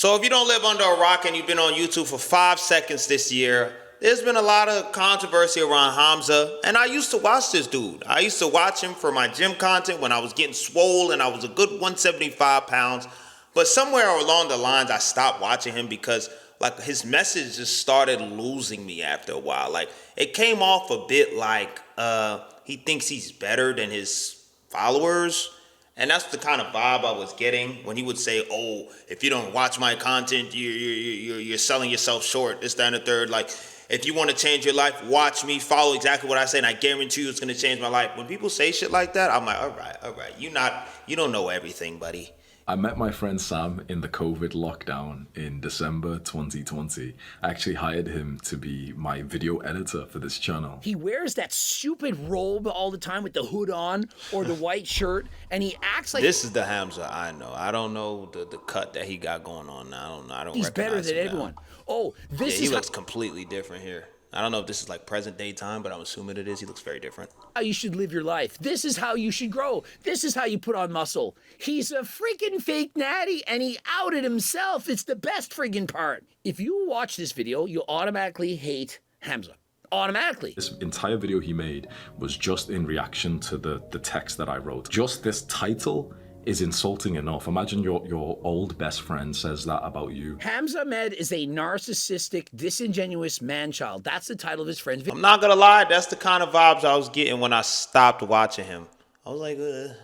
So if you don't live under a rock and you've been on YouTube for 5 seconds this year, there's been a lot of controversy around Hamza. And I used to watch this dude. I used to watch him for my gym content when I was getting swole and I was a good 175 pounds. But somewhere along the lines, I stopped watching him because like his message just started losing me after a while. Like it came off a bit like he thinks he's better than his followers. And that's the kind of vibe I was getting when he would say, "Oh, if you don't watch my content, you're selling yourself short." This, that, and the third. Like, if you want to change your life, watch me, follow exactly what I say, and I guarantee you, it's gonna change my life. When people say shit like that, I'm like, all right. You don't know everything, buddy. I met my friend Sam in the COVID lockdown in December 2020. I actually hired him to be my video editor for this channel. He wears that stupid robe all the time with the hood on or the white shirt, and he acts like... This is the Hamza I know. I don't know the cut that he got going on now. I don't He's better than everyone. Oh, this is... He looks completely different here. I don't know if this is like present day time, but I'm assuming it is. He looks very different. How you should live your life. This is how you should grow. This is how you put on muscle. He's a freaking fake natty, and he outed himself. It's the best friggin' part. If you watch this video, you automatically hate Hamza. Automatically. This entire video he made was just in reaction to the text that I wrote. Just this title is insulting enough. Imagine your old best friend says that about you. Hamza Ahmed is a narcissistic, disingenuous man-child. That's the title of his friend's video. I'm not gonna lie, that's the kind of vibes I was getting when I stopped watching him. I was like, I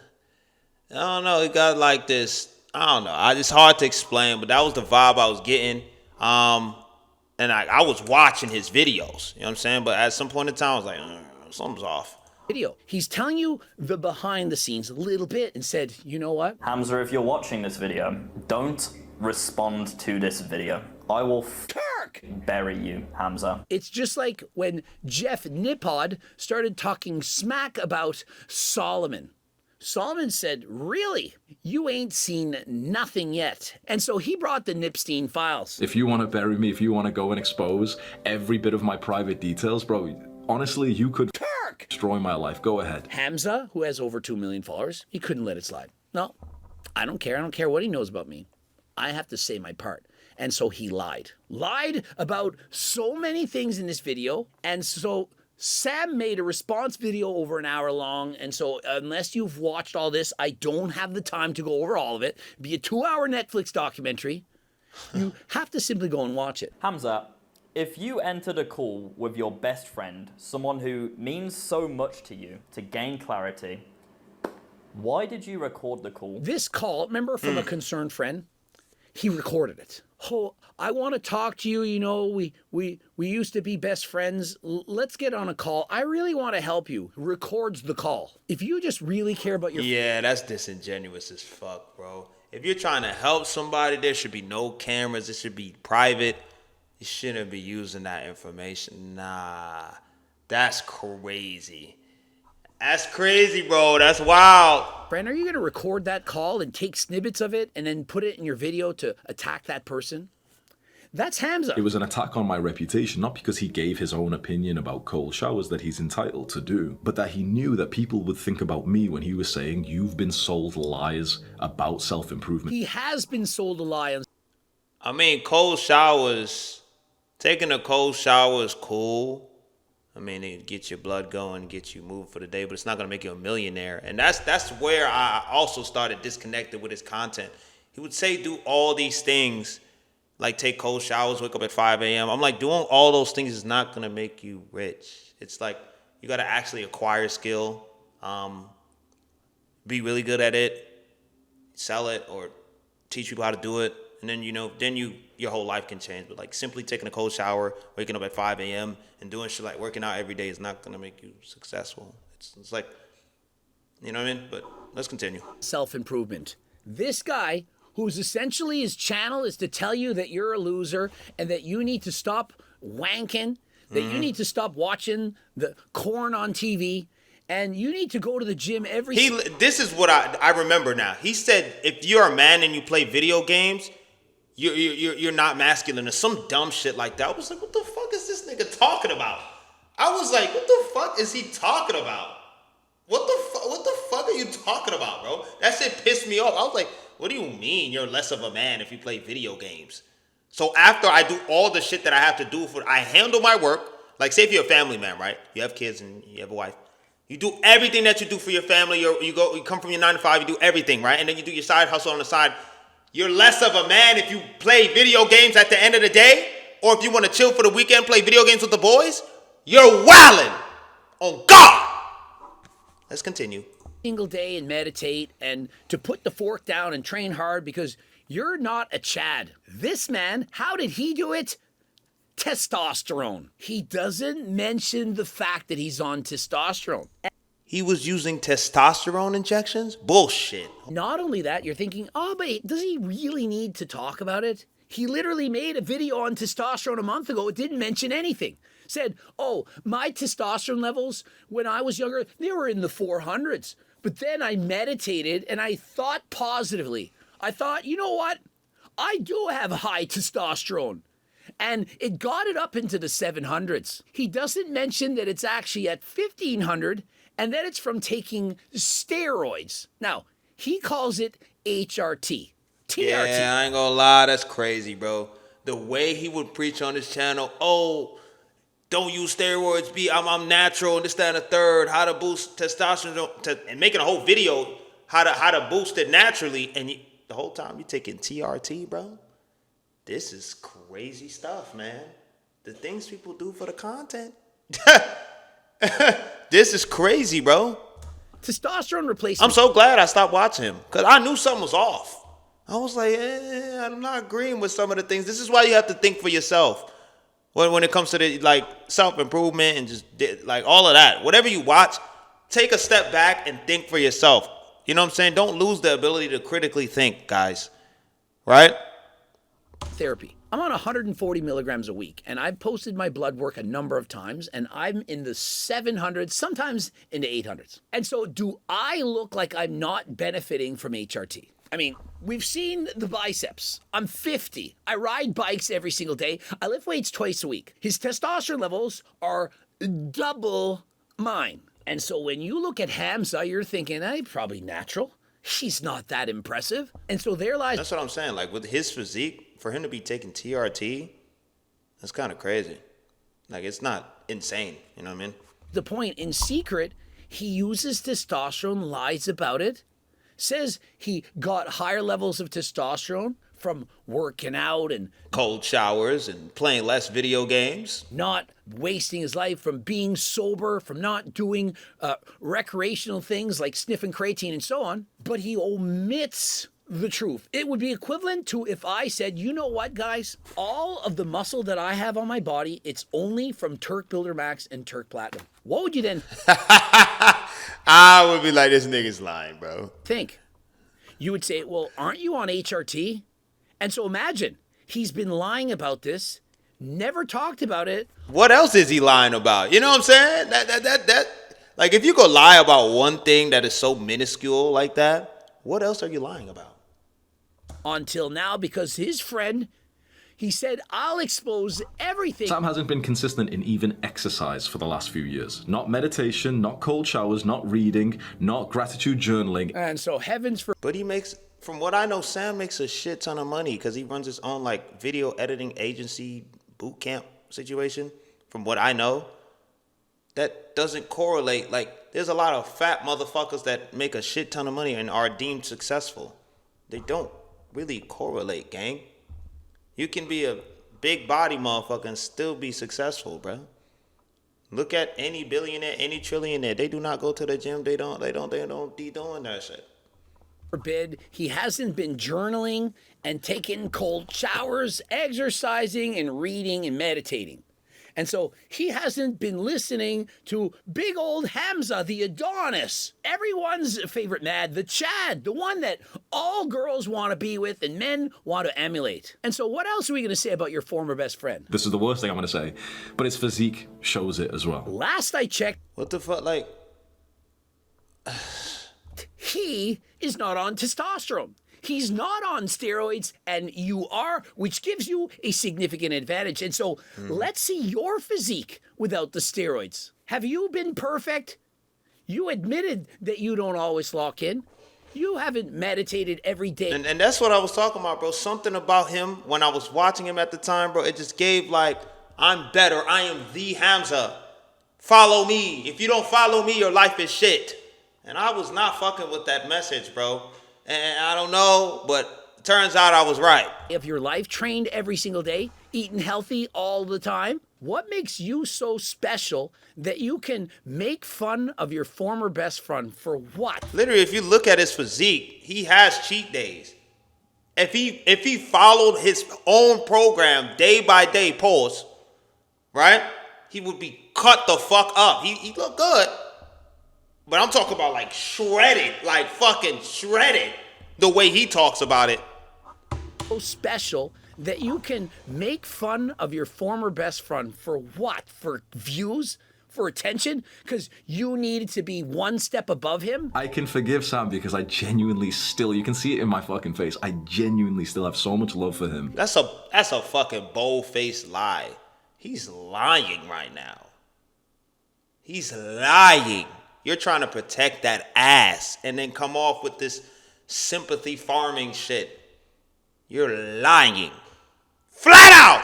don't know, he got like this, I don't know. It's hard to explain, but that was the vibe I was getting. And I was watching his videos, you know what I'm saying? But at some point in time, I was like, something's off. Video. He's telling you the behind the scenes a little bit and said, you know what? Hamza, if you're watching this video, don't respond to this video. I will bury you, Hamza. It's just like when Jeff Nippod started talking smack about Solomon. Solomon said, really? You ain't seen nothing yet. And so he brought the Nipstein files. If you want to bury me, if you want to go and expose every bit of my private details, bro, honestly, you could destroy my life. Go ahead. Hamza, who has over 2 million followers, he couldn't let it slide. No, I don't care. I don't care what he knows about me. I have to say my part. And so he lied. Lied about so many things in this video. And so Sam made a response video over an hour long. And so unless you've watched all this, I don't have the time to go over all of it. It'd be a 2-hour Netflix documentary. You have to simply go and watch it. Hamza, if you entered a call with your best friend, someone who means so much to you, to gain clarity, why did you record the call? This call, remember from a concerned friend? He recorded it. Oh, I want to talk to you. You know, we used to be best friends. Let's get on a call. I really want to help you. Records the call. If you just really care about your... Yeah, that's disingenuous as fuck, bro. If you're trying to help somebody, there should be no cameras. It should be private. You shouldn't be using that information. Nah, that's crazy. That's crazy, bro. That's wild. Brandon, are you going to record that call and take snippets of it and then put it in your video to attack that person? That's Hamza. It was an attack on my reputation, not because he gave his own opinion about cold showers that he's entitled to do, but that he knew that people would think about me when he was saying, you've been sold lies about self-improvement. He has been sold a lie. I mean, cold showers, taking a cold shower is cool. I mean, it gets your blood going, get you moving for the day, but it's not going to make you a millionaire. And that's where I also started disconnected with his content. He would say do all these things, like take cold showers, wake up at 5 a.m. I'm like, doing all those things is not going to make you rich. It's like you got to actually acquire skill, be really good at it, sell it, or teach people how to do it. And then, your whole life can change. But like simply taking a cold shower, waking up at 5 a.m. and doing shit like working out every day is not going to make you successful. It's like, you know what I mean? But let's continue. Self-improvement. This guy, who's essentially his channel is to tell you that you're a loser and that you need to stop wanking, that you need to stop watching the corn on TV, and you need to go to the gym every... This is what I remember now. He said, if you're a man and you play video games, you're not masculine or some dumb shit like that. I was like, what the fuck is this nigga talking about? I was like, what the fuck is he talking about? What the fuck are you talking about, bro? That shit pissed me off. I was like, What do you mean you're less of a man if you play video games? So after I do all the shit that I have to do I handle my work. Like, say if you're a family man, right? You have kids and you have a wife. You do everything that you do for your family. You come from your 9 to 5, you do everything, right? And then you do your side hustle on the side. You're less of a man if you play video games at the end of the day, or if you want to chill for the weekend, play video games with the boys. You're wildin'. On God. Let's continue. Single day and meditate and to put the fork down and train hard because you're not a Chad. This man, how did he do it? Testosterone. He doesn't mention the fact that he's on testosterone. He was using testosterone injections? Bullshit. Not only that, you're thinking, oh, but does he really need to talk about it? He literally made a video on testosterone a month ago. It didn't mention anything. Said, oh, my testosterone levels when I was younger, they were in the 400s. But then I meditated and I thought positively. I thought, you know what? I do have high testosterone. And it got it up into the 700s. He doesn't mention that it's actually at 1500 and that it's from taking steroids. Now, he calls it HRT. TRT. Yeah, I ain't gonna lie, that's crazy, bro. The way he would preach on his channel, oh, don't use steroids, I'm natural, and this, that, and the third, how to boost testosterone, and making a whole video how to boost it naturally, and the whole time you're taking TRT, bro. This is crazy stuff, man. The things people do for the content. This is crazy, bro. Testosterone replacement. I'm so glad I stopped watching him because I knew something was off. I was like, I'm not agreeing with some of the things. This is why you have to think for yourself when it comes to the like self-improvement and just like all of that. Whatever you watch, take a step back and think for yourself. You know what I'm saying? Don't lose the ability to critically think, guys. Right? Therapy. I'm on 140 milligrams a week, and I've posted my blood work a number of times, and I'm in the 700s, sometimes in the 800s. And so do I look like I'm not benefiting from HRT? I mean, we've seen the biceps. I'm 50. I ride bikes every single day. I lift weights twice a week. His testosterone levels are double mine. And so when you look at Hamza, you're thinking, probably natural. She's not that impressive. And so there lies... That's what I'm saying. Like, with his physique, for him to be taking TRT, that's kind of crazy. Like, it's not insane. You know what I mean? The point, in secret, he uses testosterone, lies about it, says he got higher levels of testosterone from working out and cold showers and playing less video games, not wasting his life, from being sober, from not doing recreational things like sniffing creatine and so on. But he omits the truth. It would be equivalent to if I said, you know what, guys? All of the muscle that I have on my body, it's only from Turk Builder Max and Turk Platinum. What would you then I would be like, this nigga's lying, bro. think? You would say, well, aren't you on HRT? And so imagine, he's been lying about this, never talked about it. What else is he lying about? You know what I'm saying? That like, if you go lie about one thing that is so minuscule like that, what else are you lying about? Until now, because his friend, he said, I'll expose everything. Sam hasn't been consistent in even exercise for the last few years. Not meditation, not cold showers, not reading, not gratitude journaling. And so heavens for... But he makes, from what I know, Sam makes a shit ton of money because he runs his own like video editing agency boot camp situation. From what I know, that doesn't correlate. Like, there's a lot of fat motherfuckers that make a shit ton of money and are deemed successful. They don't really correlate, gang. You can be a big body motherfucker and still be successful, bro. Look at any billionaire, any trillionaire. They do not go to the gym. They don't be doing that shit. Forbid, he hasn't been journaling and taking cold showers, exercising and reading and meditating. And so he hasn't been listening to big old Hamza, the Adonis, everyone's favorite mad, the Chad, the one that all girls want to be with and men want to emulate. And so what else are we going to say about your former best friend? This is the worst thing I'm going to say, but his physique shows it as well. Last I checked, What the fuck, like... he is not on testosterone. He's not on steroids, and you are, which gives you a significant advantage. And so let's see your physique without the steroids. Have you been perfect? You admitted that you don't always lock in. You haven't meditated every day. And that's what I was talking about, bro. Something about him when I was watching him at the time, bro, it just gave like, I'm better. I am the Hamza. Follow me. If you don't follow me, your life is shit. And I was not fucking with that message, bro. And I don't know, but turns out I was right. Of your life, trained every single day, eating healthy all the time. What makes you so special that you can make fun of your former best friend for what? Literally, if you look at his physique, he has cheat days. If he followed his own program day by day post, right, he would be cut the fuck up. He looked good. But I'm talking about like shredded, like fucking shredded, the way he talks about it. So special that you can make fun of your former best friend for what? For views? For attention? Because you needed to be one step above him? I can forgive Sam because I genuinely still, you can see it in my fucking face, I genuinely still have so much love for him. That's a fucking bold-faced lie. He's lying right now. He's lying. You're trying to protect that ass and then come off with this sympathy farming shit. You're lying. Flat out!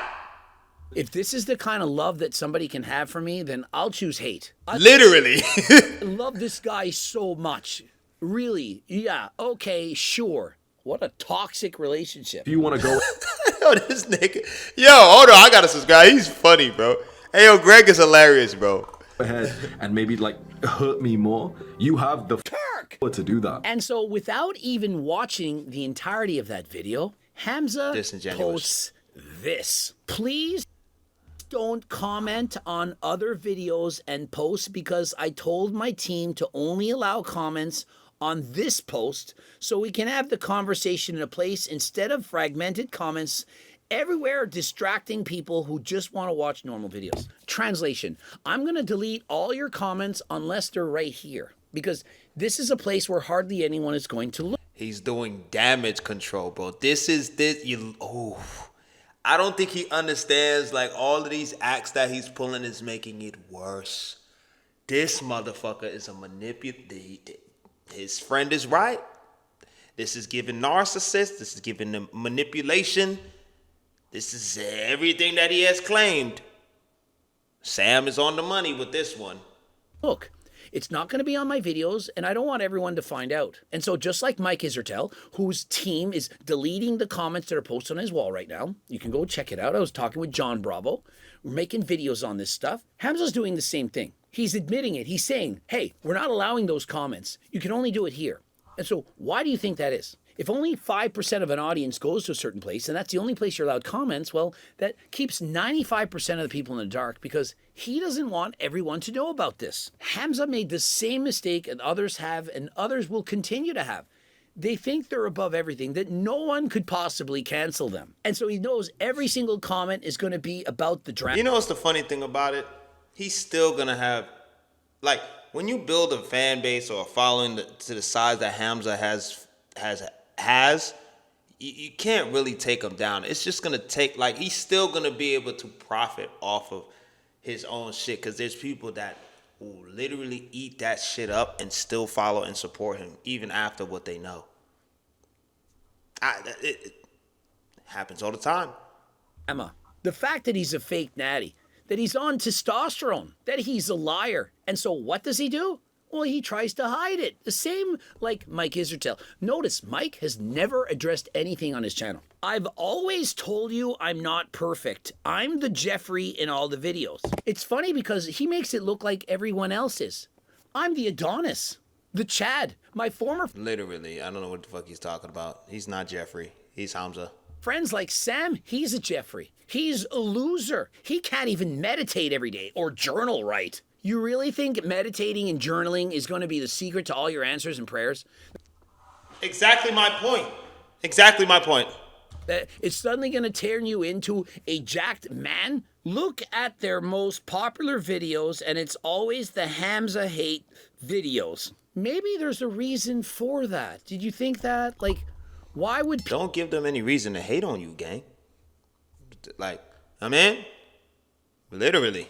If this is the kind of love that somebody can have for me, then I'll choose hate. Literally. I love this guy so much. Really? Yeah, okay, sure. What a toxic relationship. If you want to go Yo, this nigga. Yo, hold on. I gotta subscribe. He's funny, bro. Hey, yo, Greg is hilarious, bro. ahead and maybe like hurt me more, you have the power to do that. And so without even watching the entirety of that video, Hamza posts this. Please don't comment on other videos and posts because I told my team to only allow comments on this post so we can have the conversation in a place instead of fragmented comments everywhere distracting people who just want to watch normal videos. Translation, I'm going to delete all your comments unless they're right here because this is a place where hardly anyone is going to look. He's doing damage control, bro. I don't think he understands like all of these acts that he's pulling is making it worse. This motherfucker is a manipulator. His friend is right. This is giving narcissist. This is giving them manipulation. This is everything that he has claimed. Sam is on the money with this one. Look, it's not going to be on my videos, and I don't want everyone to find out. And so just like Mike Isertel, whose team is deleting the comments that are posted on his wall right now, you can go check it out. I was talking with John Bravo. We're making videos on this stuff. Hamza's doing the same thing. He's admitting it. He's saying, hey, we're not allowing those comments. You can only do it here. And so why do you think that is? If only 5% of an audience goes to a certain place, and that's the only place you're allowed comments, well, that keeps 95% of the people in the dark because he doesn't want everyone to know about this. Hamza made the same mistake that others have and others will continue to have. They think they're above everything, that no one could possibly cancel them. And so he knows every single comment is going to be about the drama. You know what's the funny thing about it? He's still going to have, like, when you build a fan base or a following to the size that Hamza has, you can't really take him down. It's just going to take, like, he's still going to be able to profit off of his own shit because there's people that will literally eat that shit up and still follow and support him even after what they know. It happens all the time. Emma, the fact that he's a fake natty, that he's on testosterone, that he's a liar. And so what does he do? Well, he tries to hide it. The same like Mike Isertel. Notice, Mike has never addressed anything on his channel. I've always told you I'm not perfect. I'm the Jeffrey in all the videos. It's funny because he makes it look like everyone else is. I'm the Adonis, the Chad, my former... Literally, I don't know what the fuck he's talking about. He's not Jeffrey. He's Hamza. Friends like Sam, he's a Jeffrey. He's a loser. He can't even meditate every day or journal right. You really think meditating and journaling is going to be the secret to all your answers and prayers? Exactly my point. Exactly my point. It's suddenly going to turn you into a jacked man? Look at their most popular videos, and it's always the Hamza hate videos. Maybe there's a reason for that. Did you think that? Like, why would... Don't give them any reason to hate on you, gang. Like, I mean, literally.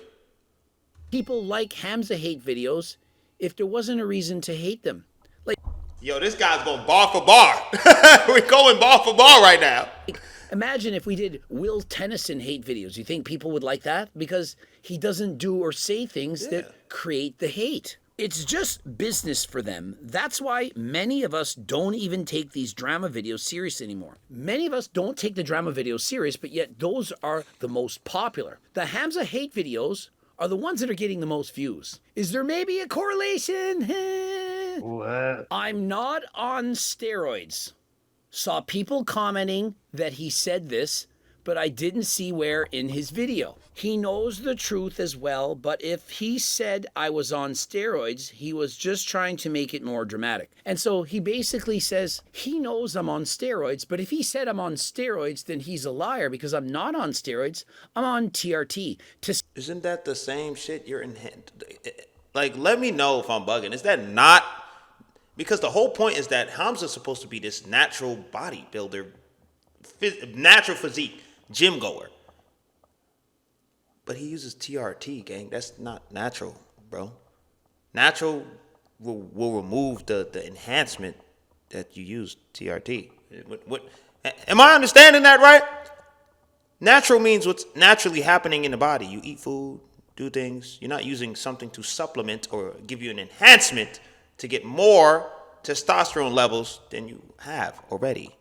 People like Hamza hate videos if there wasn't a reason to hate them. Like, Yo, this guy's going bar for bar. We're going bar for bar right now. Imagine if we did Will Tennyson hate videos. You think people would like that? Because he doesn't do or say things that create the hate. It's just business for them. That's why many of us don't even take these drama videos serious anymore. Many of us don't take the drama videos serious, but yet those are the most popular. The Hamza hate videos are the ones that are getting the most views. Is there maybe a correlation? What? I'm not on steroids. Saw people commenting that he said this, but I didn't see where in his video. He knows the truth as well, but if he said I was on steroids, he was just trying to make it more dramatic. And so he basically says he knows I'm on steroids, but if he said I'm on steroids, then he's a liar because I'm not on steroids. I'm on TRT. Isn't that the same shit you're in? Like, let me know if I'm bugging. Is that not? Because the whole point is that Hamza's supposed to be this natural bodybuilder, natural physique, gym goer. But he uses TRT, gang. That's not natural, bro. Natural will remove the enhancement that you use TRT. What, am I understanding that right? Natural means what's naturally happening in the body. You eat food, do things. You're not using something to supplement or give you an enhancement to get more testosterone levels than you have already.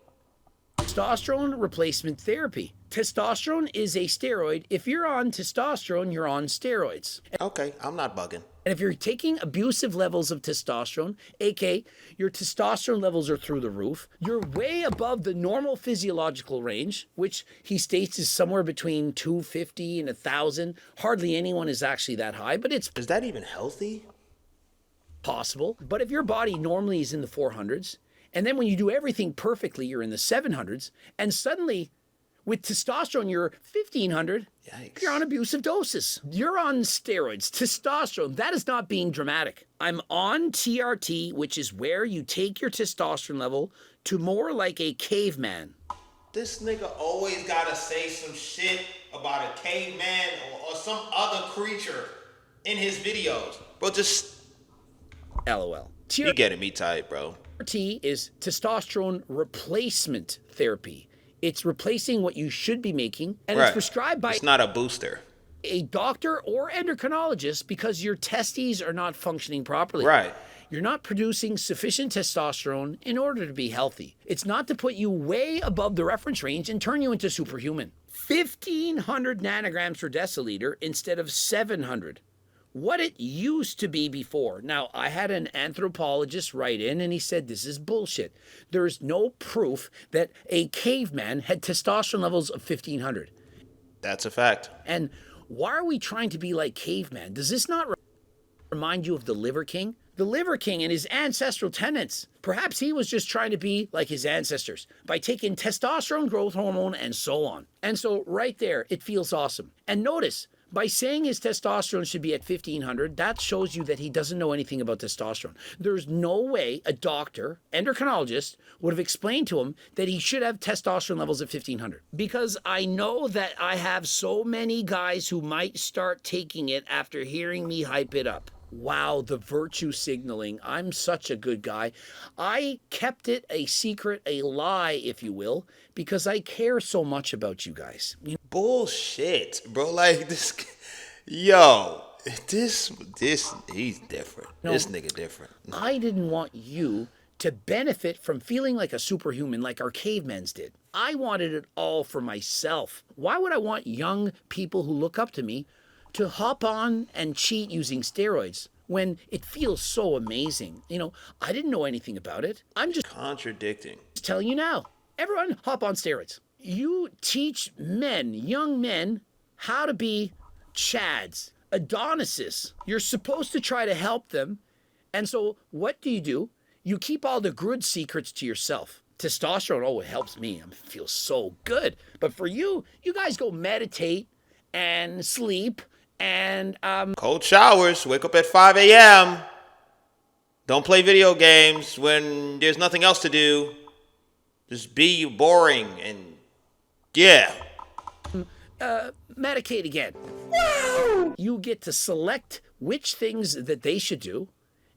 Testosterone replacement therapy. Testosterone is a steroid. If you're on testosterone, you're on steroids. Okay, I'm not bugging. And if you're taking abusive levels of testosterone, aka your testosterone levels are through the roof, you're way above the normal physiological range, which he states is somewhere between 250 and 1,000. Hardly anyone is actually that high, but it's Is that even healthy? possible. But if your body normally is in the 400s, and then when you do everything perfectly, you're in the 700s, and suddenly with testosterone, you're 1,500, Yikes. You're on abusive doses. You're on steroids, testosterone. That is not being dramatic. I'm on TRT, which is where you take your testosterone level to more like a caveman. This nigga always gotta say some shit about a caveman or some other creature in his videos. Bro, just... LOL. You getting me tight, bro. TRT is testosterone replacement therapy. It's replacing what you should be making, and it's prescribed by It's not a booster. a doctor or endocrinologist because your testes are not functioning properly. Right. You're not producing sufficient testosterone in order to be healthy. It's not to put you way above the reference range and turn you into superhuman. 1,500 nanograms per deciliter instead of 700. What it used to be before. Now, I had an anthropologist write in and he said, this is bullshit. There's no proof that a caveman had testosterone levels of 1,500. That's a fact. And why are we trying to be like caveman? Does this not remind you of the Liver King? The Liver King and his ancestral tenets. Perhaps he was just trying to be like his ancestors by taking testosterone growth hormone and so on. And so right there, it feels awesome. And notice, by saying his testosterone should be at 1,500, that shows you that he doesn't know anything about testosterone. There's no way a doctor, endocrinologist, would have explained to him that he should have testosterone levels at 1,500. Because I know that I have so many guys who might start taking it after hearing me hype it up. Wow, the virtue signaling. I'm such a good guy. I kept it a secret, a lie, if you will, because I care so much about you guys. Bullshit, bro. Like this, yo, this, he's different. No, this nigga different. I didn't want you to benefit from feeling like a superhuman like our cavemans did. I wanted it all for myself. Why would I want young people who look up to me to hop on and cheat using steroids when it feels so amazing? You know, I didn't know anything about it. I'm just Contradicting. telling you now. Everyone hop on steroids. You teach men, young men, how to be Chads, Adonises. You're supposed to try to help them. And so what do? You keep all the good secrets to yourself. Testosterone, oh, it helps me. I feel so good. But for you, you guys go meditate and sleep and Cold showers. Wake up at 5 a.m. Don't play video games when there's nothing else to do. Just be boring and yeah. medicate again. You get to select which things that they should do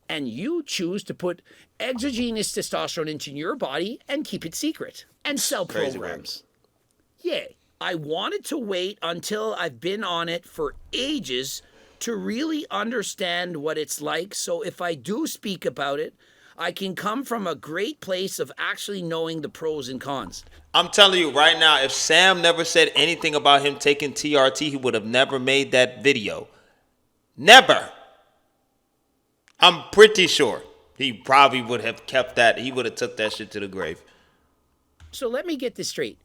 And you choose to put exogenous testosterone into your body and keep it secret and sell Crazy programs. Yay. I wanted to wait until I've been on it for ages to really understand what it's like. So if I do speak about it, I can come from a great place of actually knowing the pros and cons. I'm telling you right now, if Sam never said anything about him taking TRT, he would have never made that video. Never. I'm pretty sure he probably would have kept that. He would have took that shit to the grave. So let me get this straight.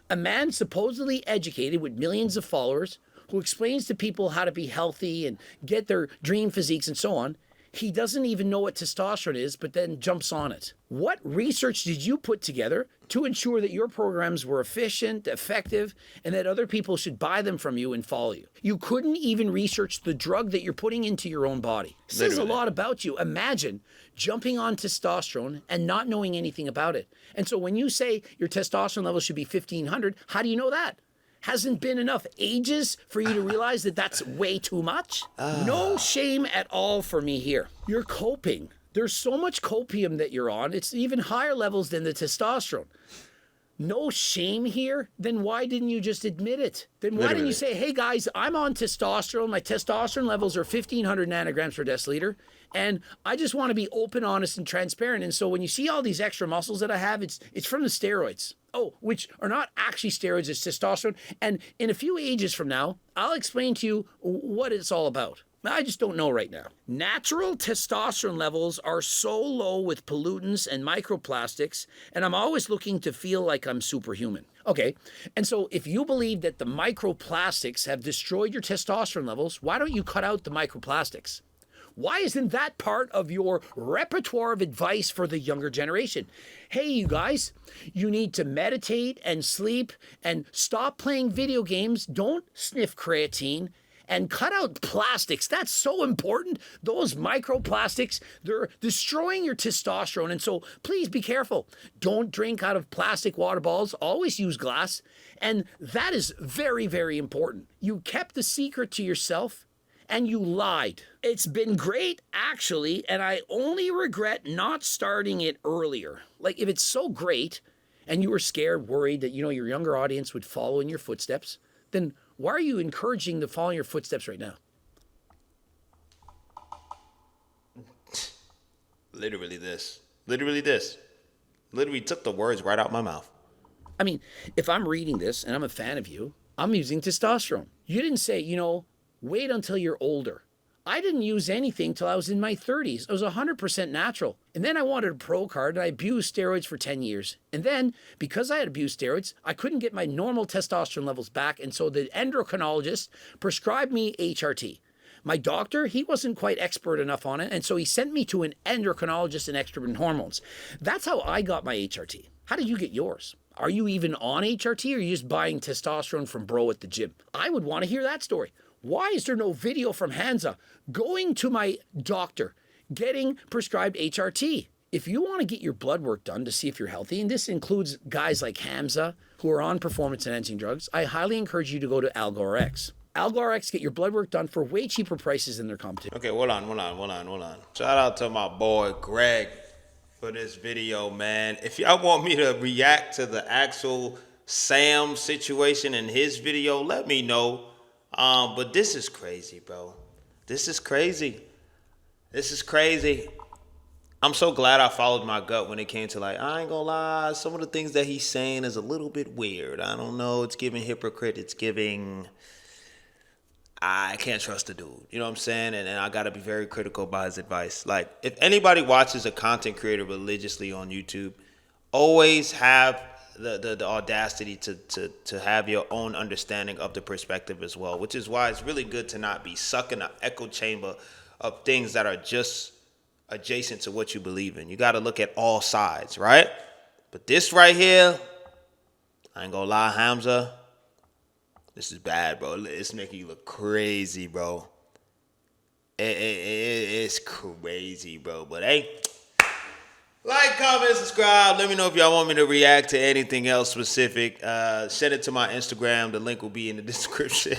A man supposedly educated with millions of followers who explains to people how to be healthy and get their dream physiques and so on, he doesn't even know what testosterone is, but then jumps on it. What research did you put together to ensure that your programs were efficient, effective, and that other people should buy them from you and follow you? You couldn't even research the drug that you're putting into your own body. It says a lot about you. Imagine jumping on testosterone and not knowing anything about it. And so when you say your testosterone level should be 1500, how do you know that? Hasn't been enough ages for you to realize that that's way too much? No shame at all for me here. You're coping. There's so much copium that you're on. It's even higher levels than the testosterone. No shame here? Then why didn't you just admit it? Then why didn't you say, hey guys, I'm on testosterone. My testosterone levels are 1500 nanograms per deciliter. And I just want to be open, honest, and transparent. And so when you see all these extra muscles that I have, it's from the steroids. Oh, which are not actually steroids, it's testosterone. And in a few ages from now, I'll explain to you what it's all about. I just don't know right now. Natural testosterone levels are so low with pollutants and microplastics, and I'm always looking to feel like I'm superhuman. Okay, and so if you believe that the microplastics have destroyed your testosterone levels, why don't you cut out the microplastics? Why isn't that part of your repertoire of advice for the younger generation? Hey, you guys, you need to meditate and sleep and stop playing video games. Don't sniff creatine and cut out plastics. That's so important. Those microplastics, they're destroying your testosterone. And so please be careful. Don't drink out of plastic water bottles. Always use glass. And that is very, very important. You kept the secret to yourself. And you lied. It's been great, actually, and I only regret not starting it earlier. Like, if it's so great, and you were scared, worried that, your younger audience would follow in your footsteps, then why are you encouraging them to follow in your footsteps right now? Literally this. Literally this. Literally took the words right out my mouth. I mean, if I'm reading this and I'm a fan of you, I'm using testosterone. You didn't say, wait until you're older. I didn't use anything till I was in my 30s. It was 100% natural. And then I wanted a pro card and I abused steroids for 10 years. And then, because I had abused steroids, I couldn't get my normal testosterone levels back. And so the endocrinologist prescribed me HRT. My doctor, he wasn't quite expert enough on it. And so he sent me to an endocrinologist and estrogen hormones. That's how I got my HRT. How did you get yours? Are you even on HRT or are you just buying testosterone from bro at the gym? I would want to hear that story. Why is there no video from Hamza going to my doctor, getting prescribed HRT? If you want to get your blood work done to see if you're healthy, and this includes guys like Hamza who are on performance-enhancing drugs, I highly encourage you to go to AlgoRx. AlgoRx, get your blood work done for way cheaper prices than their competition. Okay, hold on. Shout out to my boy Greg for this video, man. If y'all want me to react to the actual Sam situation in his video, let me know. But this is crazy, bro. This is crazy. I'm so glad I followed my gut when it came to, I ain't gonna lie, some of the things that he's saying is a little bit weird. I don't know. It's giving hypocrite. It's giving, I can't trust the dude. You know what I'm saying? And I got to be very critical about his advice. Like, if anybody watches a content creator religiously on YouTube, always have the audacity to have your own understanding of the perspective as well, which is why it's really good to not be stuck in an echo chamber of things that are just adjacent to what you believe in. You got to look at all sides, right? But this right here, I ain't gonna lie, Hamza, this is bad, bro. It's making you look crazy, bro. It's crazy, bro. But hey, like, comment, subscribe. Let me know if y'all want me to react to anything else specific. Send it to my Instagram. The link will be in the description.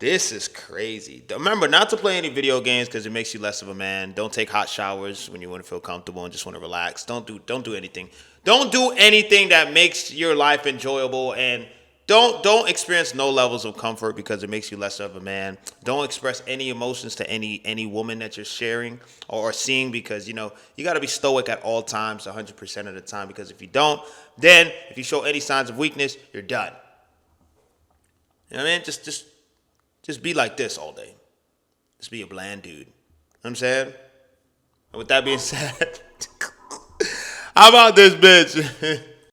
This is crazy. Remember not to play any video games because it makes you less of a man. Don't take hot showers when you want to feel comfortable and just want to relax. Don't do anything. Don't do anything that makes your life enjoyable, and don't experience no levels of comfort because it makes you less of a man. Don't express any emotions to any woman that you're sharing or seeing, because you got to be stoic at all times, 100% of the time, because if you don't, then if you show any signs of weakness, you're done. You know what I mean? Just be like this all day. Just be a bland dude. You know what I'm saying? And with that being said, how about this bitch?